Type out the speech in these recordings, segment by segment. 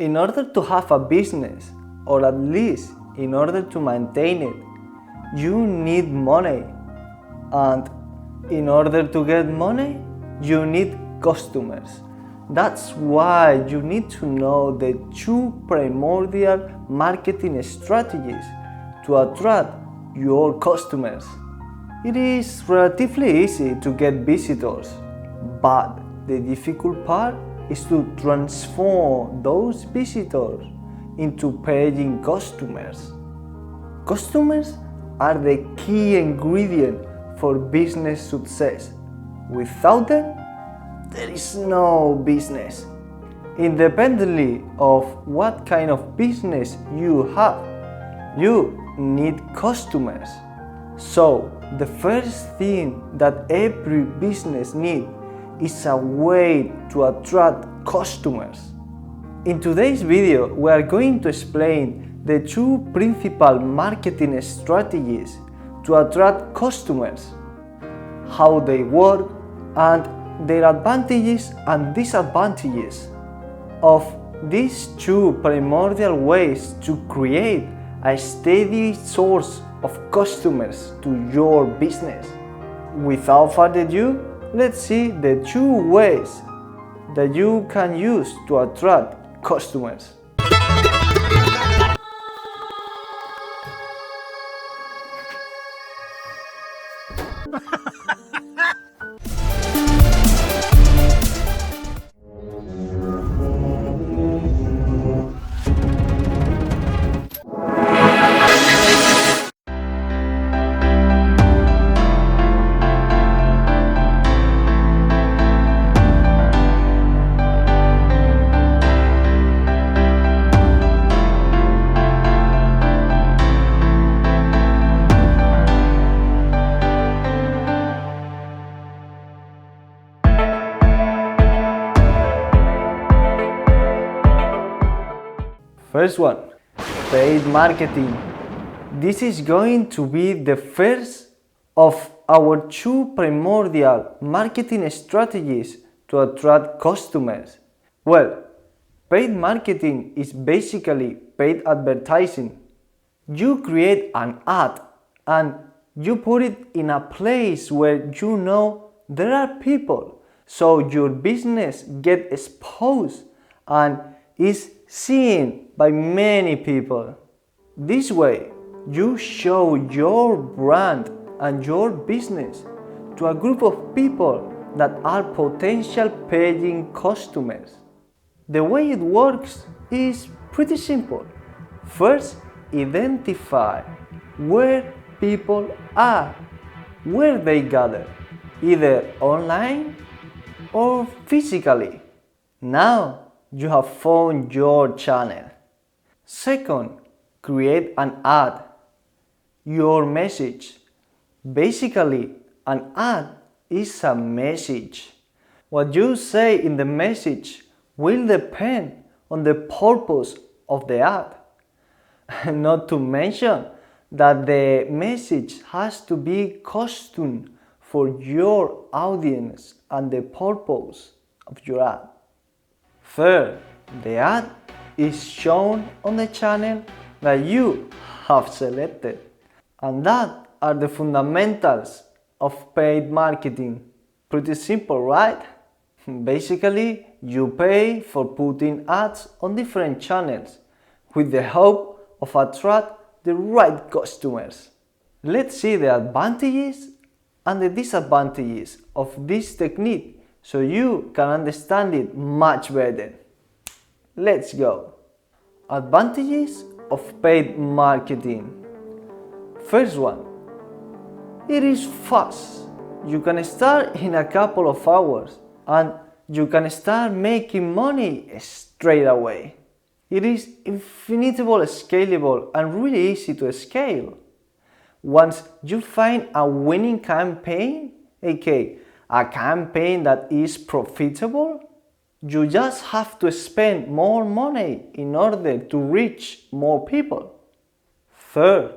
In order to have a business, or at least in order to maintain it, you need money. And in order to get money, you need customers. That's why you need to know the two primordial marketing strategies to attract your customers. It is relatively easy to get visitors, but the difficult part is to transform those visitors into paying customers. Customers are the key ingredient for business success. Without them, there is no business. Independently of what kind of business you have, you need customers. So, the first thing that every business needs is a way to attract customers. In today's video, we are going to explain the two principal marketing strategies to attract customers, how they work, and their advantages and disadvantages of these two primordial ways to create a steady source of customers to your business. Without further ado, let's see the two ways that you can use to attract customers. First one, paid marketing. This is going to be the first of our two primordial marketing strategies to attract customers. Well, paid marketing is basically paid advertising. You create an ad and you put it in a place where you know there are people, so your business gets exposed and is seen by many people. This way, you show your brand and your business to a group of people that are potential paying customers. The way it works is pretty simple. First, identify where people are, where they gather, either online or physically. Now, you have found your channel. Second, create an ad. Your message. Basically, an ad is a message. What you say in the message will depend on the purpose of the ad. Not to mention that the message has to be custom for your audience and the purpose of your ad. Third, the ad is shown on the channel that you have selected. And that are the fundamentals of paid marketing. Pretty simple, right? Basically, you pay for putting ads on different channels with the hope of attract the right customers. Let's see the advantages and the disadvantages of this technique so you can understand it much better. Let's go. Advantages of paid marketing. First one, it is fast. You can start in a couple of hours and you can start making money straight away. It is infinitely scalable and really easy to scale. Once you find a winning campaign, aka a campaign that is profitable, you just have to spend more money in order to reach more people. Third,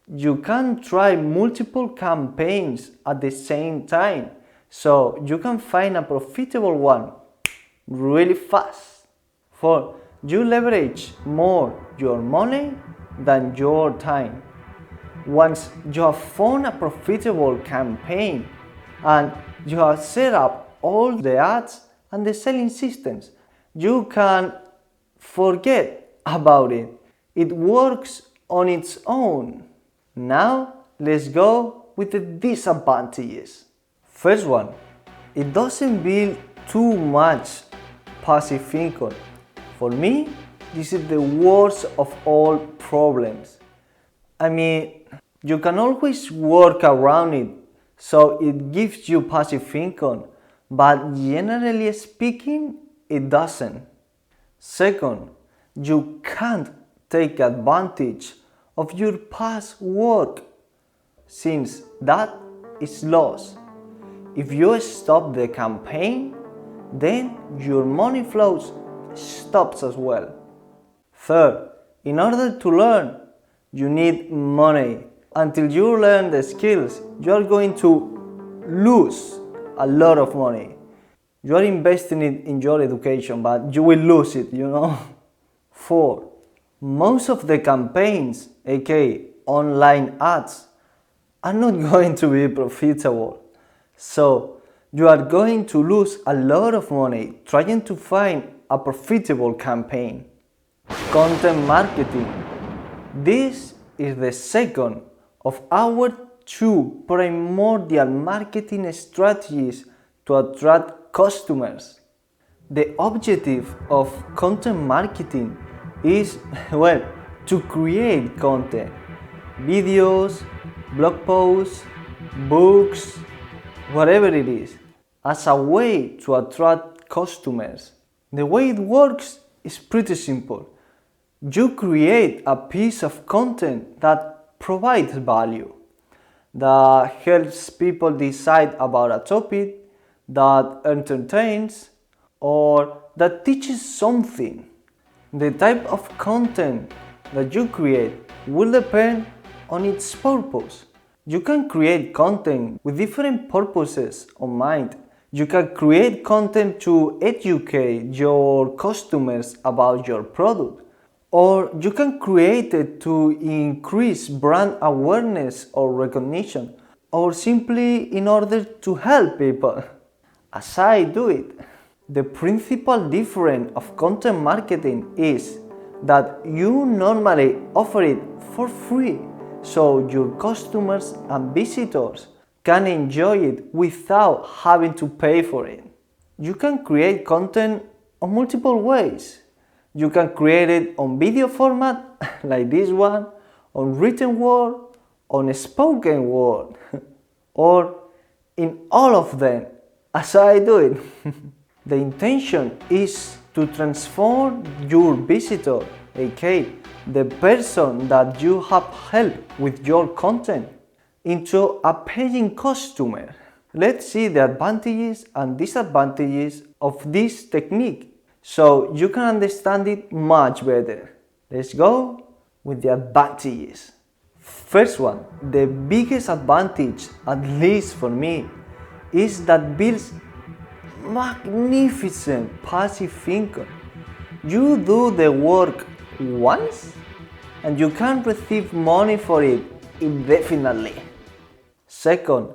you can try multiple campaigns at the same time, so you can find a profitable one really fast. Fourth, You leverage more your money than your time. Once you have found a profitable campaign and you have set up all the ads and the selling systems, you can forget about it. It works on its own. Now let's go with the disadvantages. First one, it doesn't build too much passive income. For me, this is the worst of all problems. I mean, you can always work around it so it gives you passive income, but generally speaking, it doesn't. Second, you can't take advantage of your past work since that is lost. If you stop the campaign, then your money flows stops as well. Third, in order to learn, you need money. Until you learn the skills, you are going to lose a lot of money. You are investing it in your education, but you will lose it, Four, most of the campaigns, aka online ads, are not going to be profitable. So you are going to lose a lot of money trying to find a profitable campaign. Content marketing. This is the second of our two primordial marketing strategies to attract customers. The objective of content marketing is, to create content, videos, blog posts, books, whatever it is, as a way to attract customers. The way it works is pretty simple. You create a piece of content that provides value, that helps people decide about a topic, that entertains, or that teaches something. The type of content that you create will depend on its purpose. You can create content with different purposes in mind. You can create content to educate your customers about your product, or you can create it to increase brand awareness or recognition, or simply in order to help people, as I do it. The principal difference of content marketing is that you normally offer it for free, so your customers and visitors can enjoy it without having to pay for it. You can create content on multiple ways. You can create it on video format, like this one, on written word, on spoken word, or in all of them, as I do it. The intention is to transform your visitor, aka the person that you have helped with your content, into a paying customer. Let's see the advantages and disadvantages of this technique so you can understand it much better. Let's go with the advantages. First one, the biggest advantage, at least for me, is that builds magnificent passive income. You do the work once and you can receive money for it indefinitely. Second,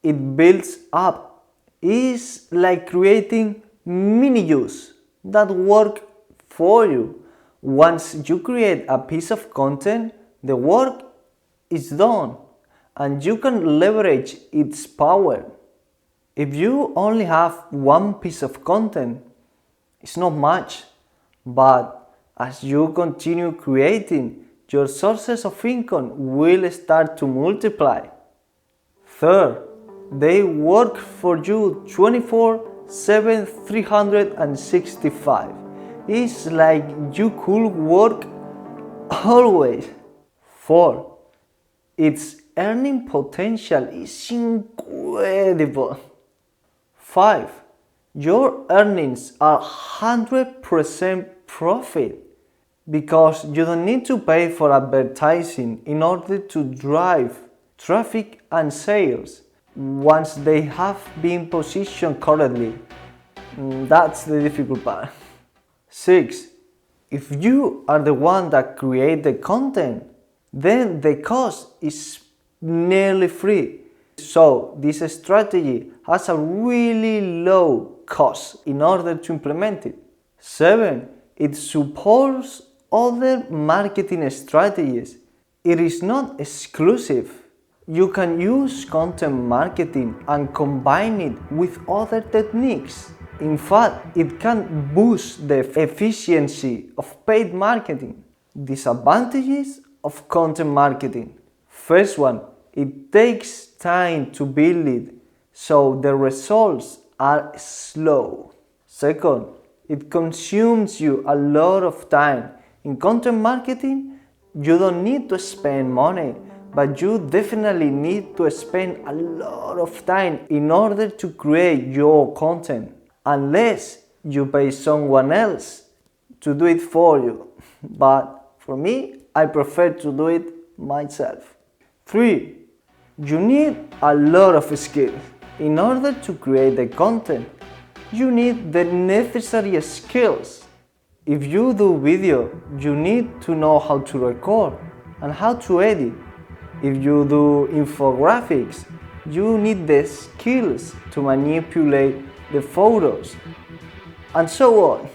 it builds up. It's like creating mini-yous that work for you. Once you create a piece of content, the work is done and you can leverage its power. If you only have one piece of content, it's not much, but as you continue creating, your sources of income will start to multiply. Third, they work for you 24/7, 365. It's like you could work always. Fourth, its earning potential is incredible. 5. Your earnings are 100% profit because you don't need to pay for advertising in order to drive traffic and sales once they have been positioned correctly. That's the difficult part. 6. If you are the one that create the content, then the cost is nearly free. So this strategy has a really low cost in order to implement it. 7. It supports other marketing strategies. It is not exclusive. You can use content marketing and combine it with other techniques. In fact, it can boost the efficiency of paid marketing. Disadvantages of content marketing. First one, it takes time to build it, so the results are slow. Second, it consumes you a lot of time. In content marketing, you don't need to spend money, but you definitely need to spend a lot of time in order to create your content, unless you pay someone else to do it for you. But for me, I prefer to do it myself. 3. You need a lot of skills. In order to create the content, you need the necessary skills. If you do video, you need to know how to record and how to edit. If you do infographics, you need the skills to manipulate the photos, and so on.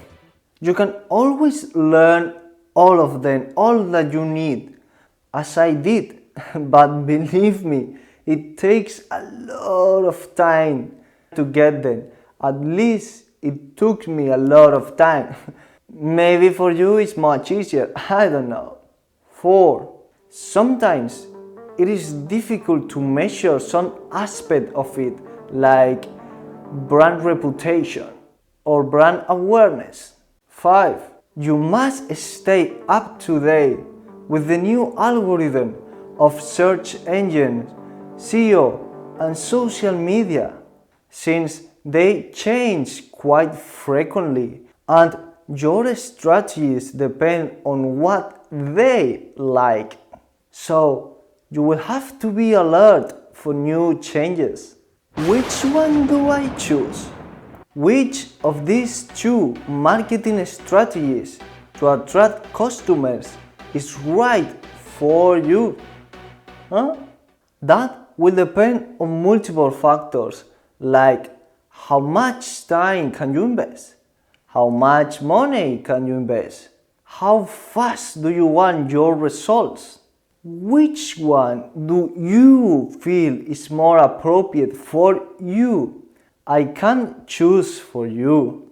You can always learn all of them, all that you need, as I did. But believe me, it takes a lot of time to get them. At least it took me a lot of time. Maybe for you it's much easier, I don't know. 4. Sometimes it is difficult to measure some aspect of it, like brand reputation or brand awareness. 5. You must stay up to date with the new algorithm of search engines, SEO, and social media, since they change quite frequently and your strategies depend on what they like. So you will have to be alert for new changes. Which one do I choose? Which of these two marketing strategies to attract customers is right for you? That will depend on multiple factors, like how much time can you invest? How much money can you invest? How fast do you want your results? Which one do you feel is more appropriate for you? I can't choose for you,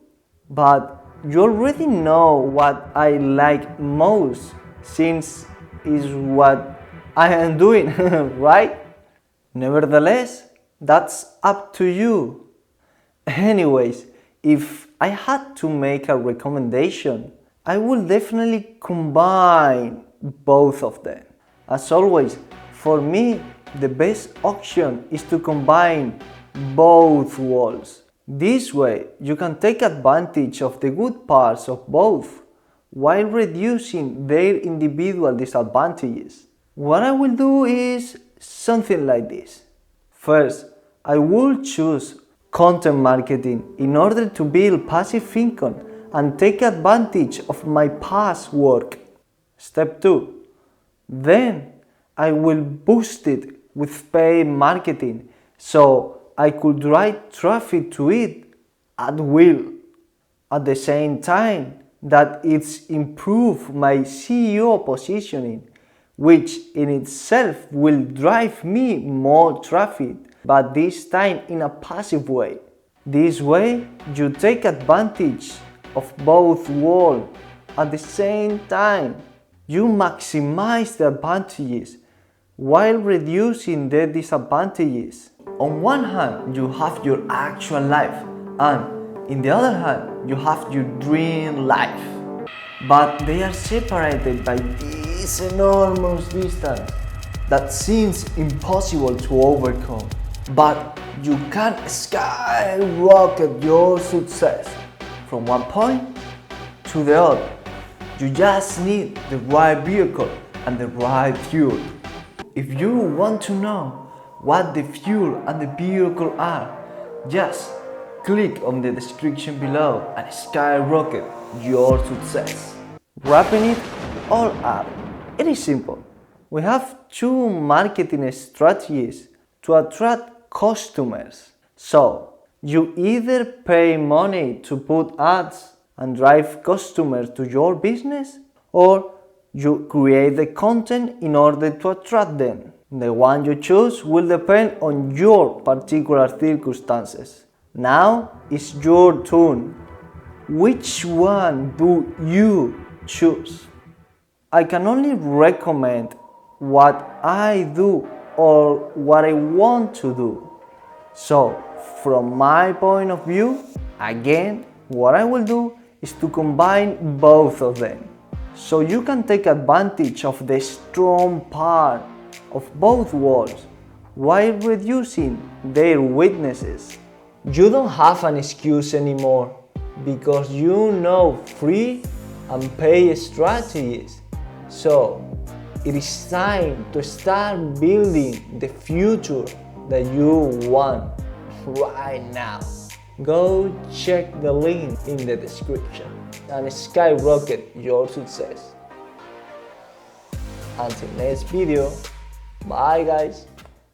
but you already know what I like most, since it's what I am doing, right? Nevertheless, that's up to you. Anyways, if I had to make a recommendation, I will definitely combine both of them. As always, for me, the best option is to combine both worlds. This way, you can take advantage of the good parts of both, while reducing their individual disadvantages. What I will do is something like this. First, I will choose content marketing in order to build passive income and take advantage of my past work. Step 2. Then I will boost it with paid marketing so I could drive traffic to it at will. At the same time that it's improved my CEO positioning, which in itself will drive me more traffic, but this time in a passive way. This way, you take advantage of both worlds at the same time. You maximize the advantages while reducing the disadvantages. On one hand, you have your actual life, and in the other hand, you have your dream life. But they are separated by this enormous distance that seems impossible to overcome. But you can skyrocket your success from one point to the other. You just need the right vehicle and the right fuel. If you want to know what the fuel and the vehicle are, just click on the description below and skyrocket your success. Wrapping it all up, it is simple. We have two marketing strategies to attract customers. So, you either pay money to put ads and drive customers to your business, or you create the content in order to attract them. The one you choose will depend on your particular circumstances. Now it's your turn. Which one do you choose? I can only recommend what I do or what I want to do. So, from my point of view, again, what I will do is to combine both of them. So you can take advantage of the strong part of both worlds while reducing their weaknesses. You don't have an excuse anymore because you know free and pay strategies. So it is time to start building the future that you want right now. Go check the link in the description and skyrocket your success. Until next video, bye guys.